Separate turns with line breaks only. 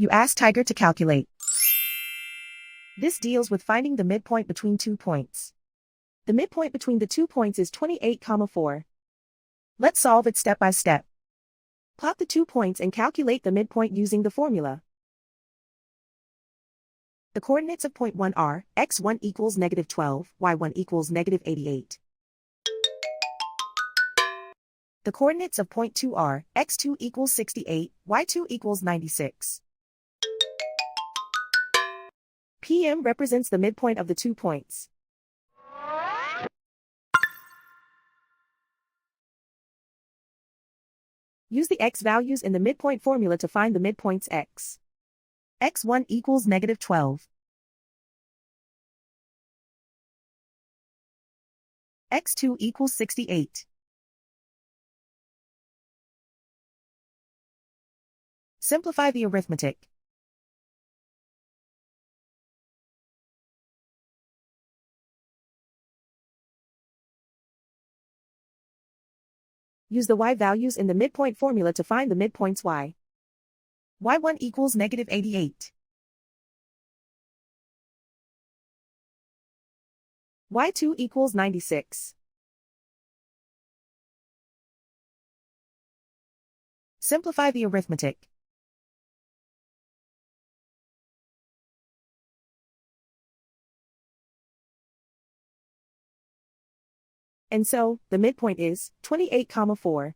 You ask Tiger to calculate. This deals with finding the midpoint between 2 points. The midpoint between the 2 points is 28,4. Let's solve it step by step. Plot the 2 points and calculate the midpoint using the formula. The coordinates of point 1 are x1 equals -12, y1 equals -88. The coordinates of point 2 are x2 equals 68, y2 equals 96. PM represents the midpoint of the 2 points. Use the x values in the midpoint formula to find the midpoints x. x1 equals -12. x2 equals 68. Simplify the arithmetic. Use the y values in the midpoint formula to find the midpoints y. y1 equals -88. y2 equals 96. Simplify the arithmetic. And so, the midpoint is 28,4.